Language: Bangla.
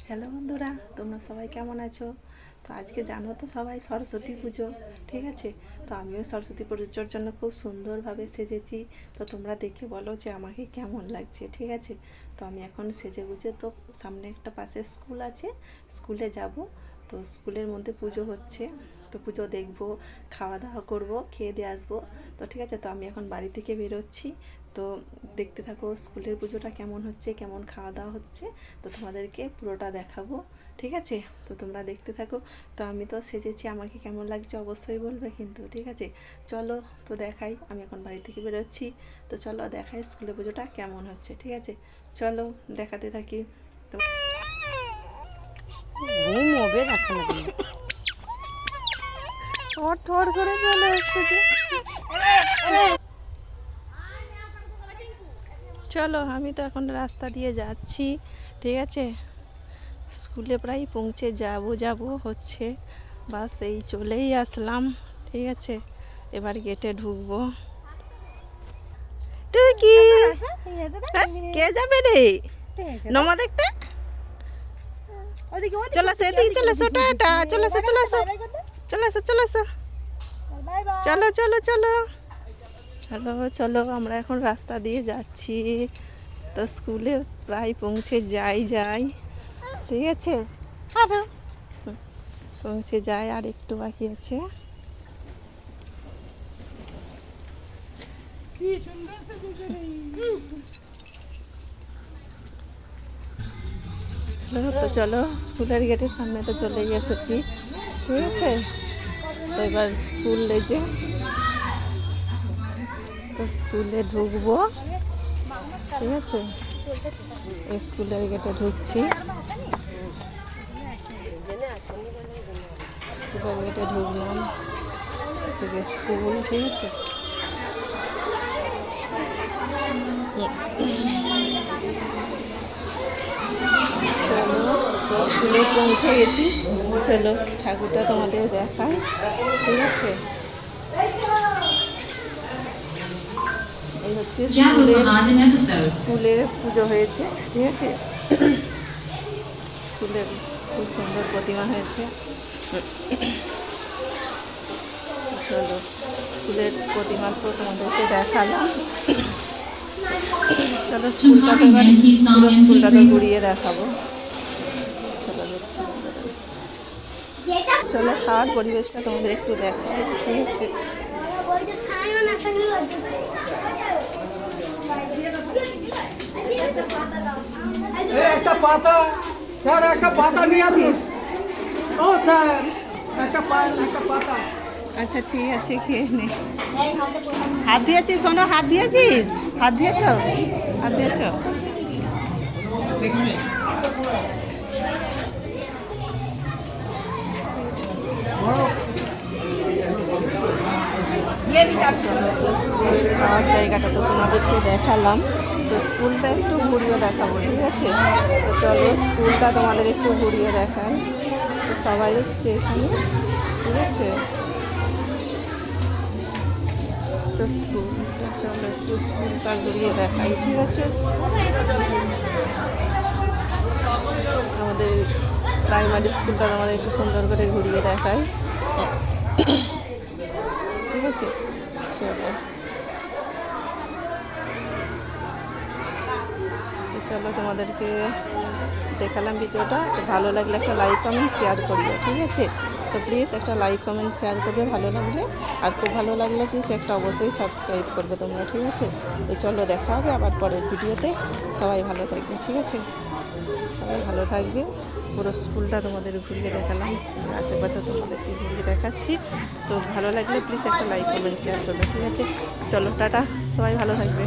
হ্যালো বন্ধুরা, তোমরা সবাই কেমন আছো? তো আজকে জানো তো সবাই সরস্বতী পুজো, ঠিক আছে? তো আমিও সরস্বতী পুজোর জন্য খুব সুন্দরভাবে সেজেছি। তো তোমরা দেখে বলো যে আমাকে কেমন লাগছে, ঠিক আছে? তো আমি এখন সেজে গুজে তো সামনে একটা পাশে স্কুল আছে, স্কুলে যাব। তো স্কুলের মধ্যে পুজো হচ্ছে, তো পুজো দেখবো, খাওয়া দাওয়া করবো, খেয়ে দিয়ে আসবো। তো ঠিক আছে, তো আমি এখন বাড়ি থেকে বেরোচ্ছি। তো দেখতে থাকো স্কুলের পুজোটা কেমন হচ্ছে, কেমন খাওয়া দাওয়া হচ্ছে। তো তোমাদেরকে পুরোটা দেখাবো, ঠিক আছে? তো তোমরা দেখতে থাকো। তো আমি তো সেজেছি, আমাকে কেমন লাগছে অবশ্যই বলবে কিন্তু, ঠিক আছে? চলো তো দেখাই, আমি এখন বাড়ি থেকে বেরোচ্ছি। তো চলো দেখাই স্কুলের পুজোটা কেমন হচ্ছে, ঠিক আছে? চলো দেখাতে থাকি। তো ঘুমোবে রাখো না ঠর করে চলে এসেছে। চলো আমি তো এখন রাস্তা দিয়ে যাচ্ছি, ঠিক আছে? স্কুলে প্রায় পৌঁছে যাব হচ্ছে, বাস এই চলেই আসলাম, ঠিক আছে? এবার গেটে ঢুকবো। টুকি কে যাবে রে নমা দেখতে? চলে আসো এদিকে, চলে আসো, টাটা, চলে আসো, চলে আসো, চলে আসো, চলে আসো, চলো চলো চলো চলো চলো আমরা এখন রাস্তা দিয়ে যাচ্ছি। তো স্কুলে প্রায় পৌঁছে যাই, ঠিক আছে? পৌঁছে যায়, আর একটু বাকি আছে। তো চলো স্কুলের গেটের সামনে তো চলেই এসেছি, ঠিক আছে? তো এবার স্কুলে যে তো স্কুলে ঢুকবো, ঠিক আছে? স্কুলের গেটে ঢুকছি, স্কুলের গেটে ঢুকলাম, হচ্ছে স্কুল, ঠিক আছে? চলো তো স্কুলে পৌঁছে গেছি, চলো ঠাকুরটা তোমাদের দেখায়, ঠিক আছে? এই হচ্ছে স্কুলের পুজো হয়েছে, ঠিক আছে? স্কুলের খুব সুন্দর প্রতিমা হয়েছে। চলো স্কুলের প্রতিমা তো তোমাদেরকে দেখালাম, চলো স্কুলটা তো এবার পুরো স্কুলটা তো ঘুরিয়ে দেখাবো। চলো চলো খাওয়ার পরিবেশটা তোমাদের একটু দেখায়, ঠিক আছে? একটা পাতা স্যার, একটা পাতা নিয়ে আসুন। ও স্যার, একটা পাতা। আচ্ছা ঠিক আছে, খেয়ে নে। হাত ধুয়েছিস? শোনো, হাত ধুয়েছিস? হাত ধুয়েছ? হাত ধুয়েছ? চলো তো স্কুলের খাওয়ার জায়গাটা তো তোমাদেরকে দেখালাম, তো স্কুলটা একটু ঘুরিয়ে দেখাবো, ঠিক আছে? তো চলো স্কুলটা তোমাদের একটু ঘুরিয়ে দেখায়। তো সবাই এসছে এখানে, ঠিক আছে? তো স্কুলটা চলো একটু স্কুলটা ঘুরিয়ে দেখাই, ঠিক আছে? আমাদের প্রাইমারি স্কুলটা আমাদের একটু সুন্দর করে ঘুরিয়ে দেখায়, ঠিক আছে? চলো তো চলো তোমাদেরকে দেখালাম ভিডিওটা। তো ভালো লাগলে একটা লাইক কমেন্ট শেয়ার করিও, ঠিক আছে? তো প্লিজ একটা লাইক কমেন্ট শেয়ার করবে ভালো লাগলে, আর খুব ভালো লাগলে প্লিজ একটা অবশ্যই সাবস্ক্রাইব করবে তোমরা, ঠিক আছে? তো চলো দেখা হবে আবার পরের ভিডিওতে। সবাই ভালো থাকবে, ঠিক আছে? সবাই ভালো থাকবে। পুরো স্কুলটা তোমাদের ঘুরিয়ে দেখালাম, স্কুলের আশেপাশে তোমাদেরকে ঘুরিয়ে দেখাচ্ছি। তো ভালো লাগলে প্লিজ একটা লাইক কমেন্ট শেয়ার করবে, ঠিক আছে? চলো টাটা, সবাই ভালো থাকবে।